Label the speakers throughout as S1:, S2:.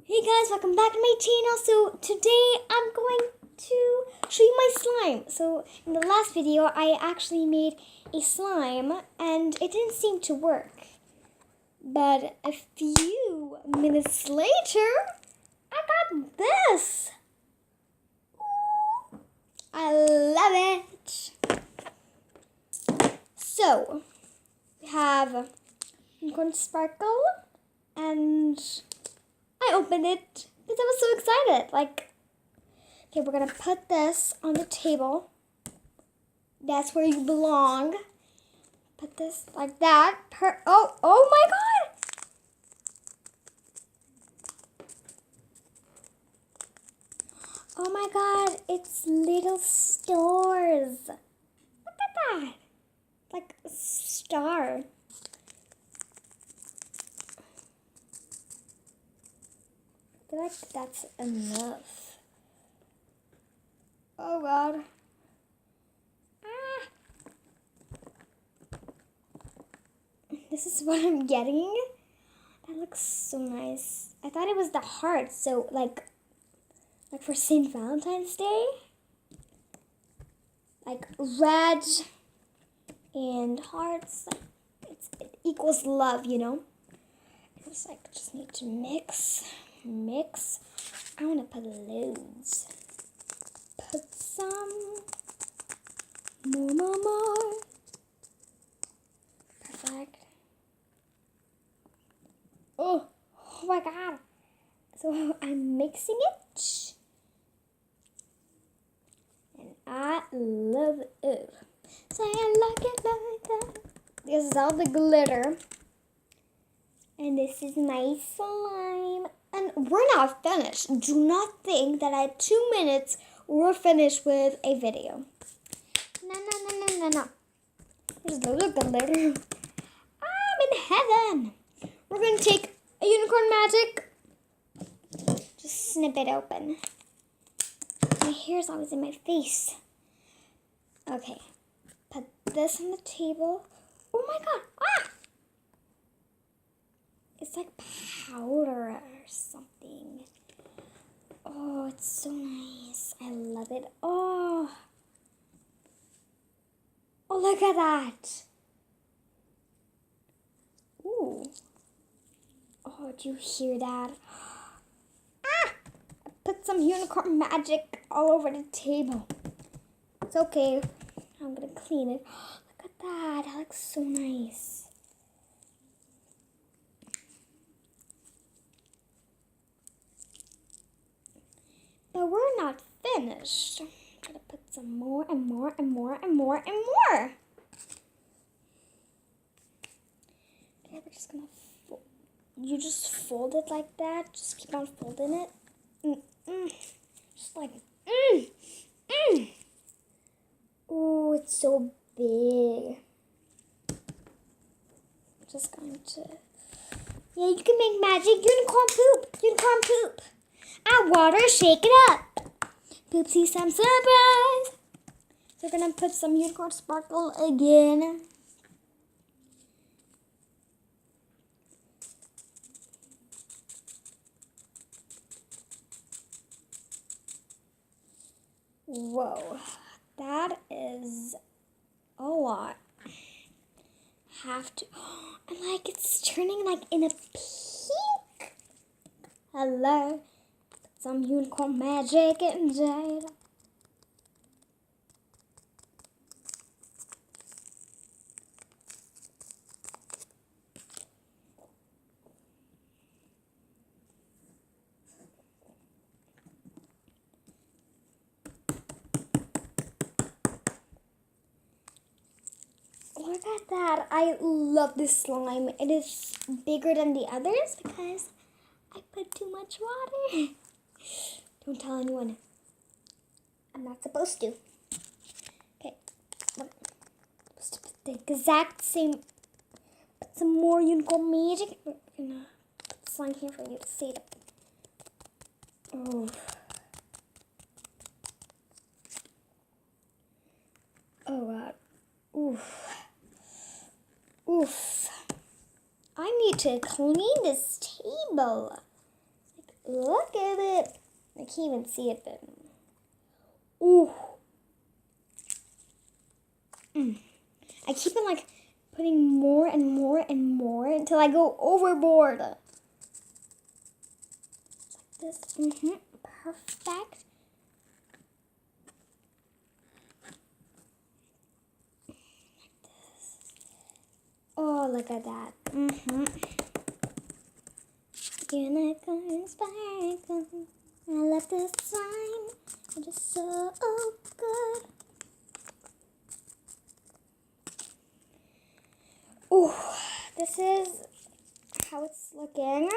S1: Hey guys, welcome back to my channel. So today I'm going to show you my slime. So in the last video I actually made a slime and it didn't seem to work. But a few minutes later, I got this. I love it. So we have unicorn sparkle and I opened it because I was so excited. Okay, we're gonna put this on the table. That's where you belong. Put this like that. Oh my God! Oh my God! It's little stars. Look at that! Like a star. I feel like that's enough. Oh God. This is what I'm getting. That looks so nice. I thought it was the heart, so like for St. Valentine's Day. Like red and hearts, like it equals love, you know? It's like just need to mix. I want to put loads. Put some more. Perfect. Oh my God. So I'm mixing it. And I love it. Say I like it like that. This is all the glitter. And this is my slime. And we're not finished. Do not think that at 2 minutes we're finished with a video. No. There's loads of glitter. I'm in heaven. We're going to take a unicorn magic. Just snip it open. My hair's always in my face. Okay. Put this on the table. Oh my God. Ah! It's like powder or something. Oh, it's so nice. I love it. Oh, look at that. Ooh. Oh, do you hear that? Ah! I put some unicorn magic all over the table. It's okay. I'm going to clean it. Look at that. That looks so nice. But we're not finished. I'm gonna put some more and more. Okay, we're just gonna you just fold it like that. Just keep on folding it. Just like Oh, it's so big. I'm just going to. Yeah, you can make magic. Unicorn poop. Add water, shake it up. Poopsie some surprise. So we're gonna put some unicorn sparkle again. Whoa, that is a lot. Have to, and like it's turning like in a pink. Hello. Some unicorn magic inside. Look at that. I love this slime. It is bigger than the others because I put too much water. Don't tell anyone. I'm not supposed to. Okay. I'm supposed to put the exact same. Put some more unicorn magic. We're gonna put slime here for you to see it. Oh. Oh God. Oof. I need to clean this table. Like, Look at it. I can't even see it then. Ooh. I keep on like putting more and more and more until I go overboard. Like this. Perfect. Oh, look at that. Unicorn sparkle. I love this slime. It's just so good. Ooh, this is how it's looking.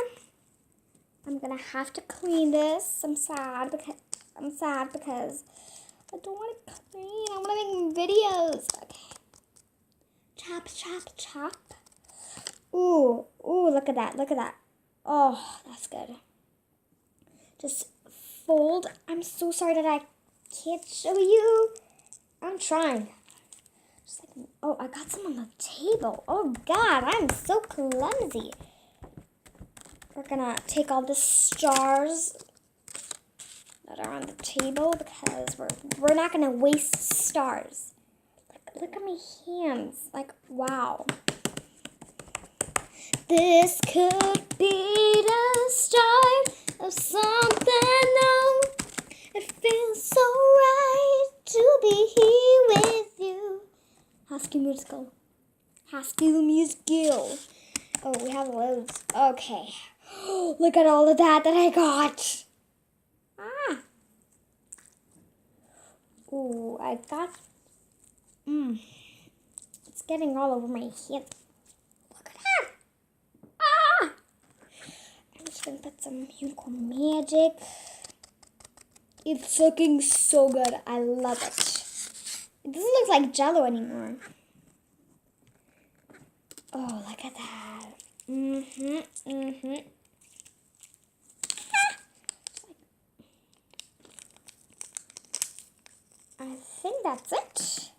S1: I'm gonna have to clean this. I'm sad because I don't want to clean. I want to make videos. Okay. Chop, chop, chop. Ooh, look at that. Oh, that's good. Just fold. I'm so sorry that I can't show you. I'm trying. Just like, oh, I got some on the table. Oh, God, I'm so clumsy. We're gonna take all the stars that are on the table because we're not gonna waste stars. Look at my hands. Like, wow. This could be the start of something new. It feels so right to be here with you. High School Musical. High School Musical. Oh, we have loads. Okay. Look at all of that I got. Ooh, I got... It's getting all over my hand. Look at that. I'm just going to put some unicorn magic. It's looking so good. I love it. It doesn't look like Jell-O anymore. Oh, look at that. I think that's it.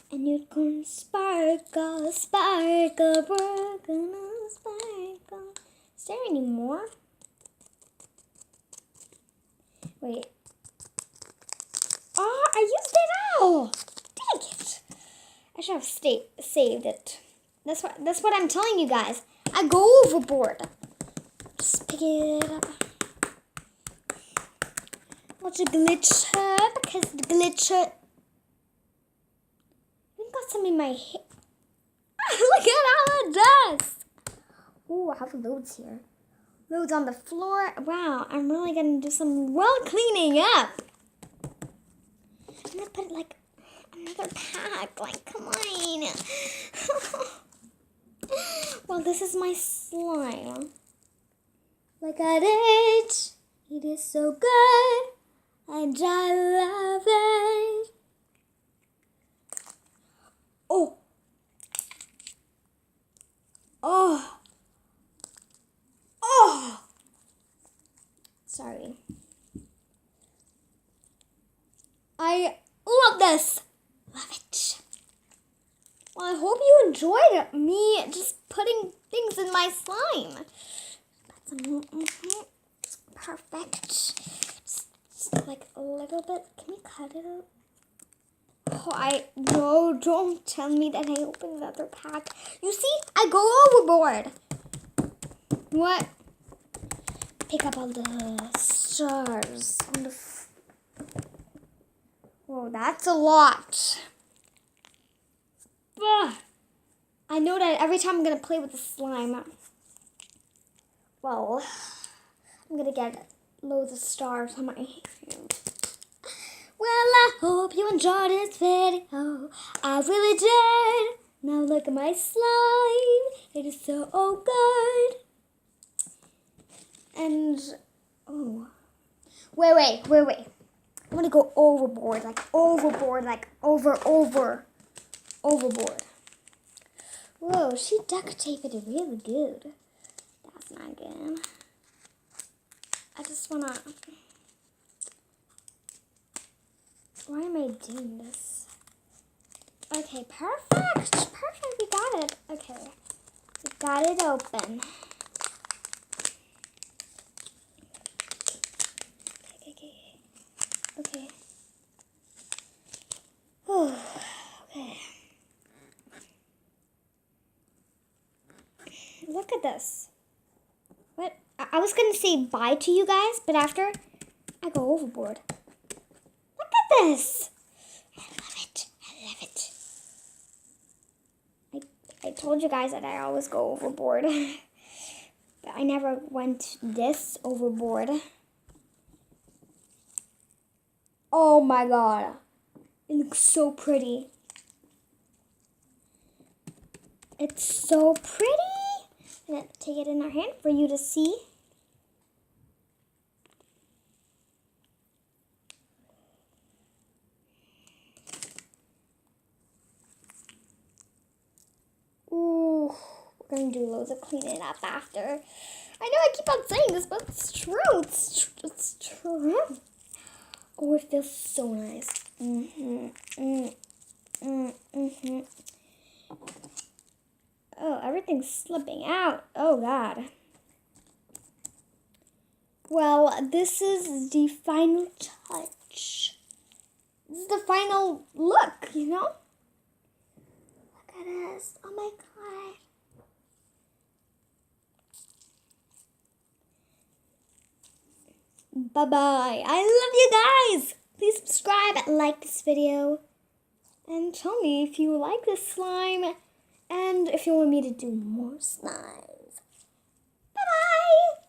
S1: And unicorn sparkle, sparkle, we're gonna sparkle. Is there any more? Wait. Oh, I used it all. Dang it. I should have saved it. That's what I'm telling you guys. I go overboard. Just pick it up. Watch a glitcher because the glitcher. I got some in my hair. Look at all the dust. Ooh, I have loads here. Loads on the floor. Wow, I'm really gonna do some cleaning up. I'm gonna put like another pack. Like, come on. Well, this is my slime. Look at it. It is so good. And I love it. Oh. Sorry. I love this. Love it. Well, I hope you enjoyed me just putting things in my slime. Perfect. Just like a little bit. Can we cut it out? Oh, no, don't tell me that I opened another pack. You see, I go overboard. What? Pick up all the stars on the... Whoa, that's a lot. Ugh. I know that every time I'm going to play with the slime, well, I'm going to get loads of stars on my hand. Well, I hope you enjoyed this video. I really did. Now look at my slime. It is so good. And, oh. Wait. I want to go overboard, overboard. Whoa, she duct taped it really good. That's not good. I just want to... Why am I doing this? Okay, perfect. We got it. Okay, we got it open. Okay. Oh, okay. Look at this. What? I was going to say bye to you guys, but after I go overboard. Look at this. I love it. I love it. I told you guys that I always go overboard. But I never went this overboard. Oh my god. It looks so pretty. It's so pretty. I'm going to take it in our hand for you to see. Ooh, we're going to do loads of cleaning up after. I know I keep on saying this, but it's true. It's true. Oh, it feels so nice. Oh, everything's slipping out. Oh, God. Well, this is the final touch. This is the final look, you know? Look at this. Oh, my God. Bye-bye. I love you guys. Please subscribe and like this video. And tell me if you like this slime and if you want me to do more slimes. Bye-bye.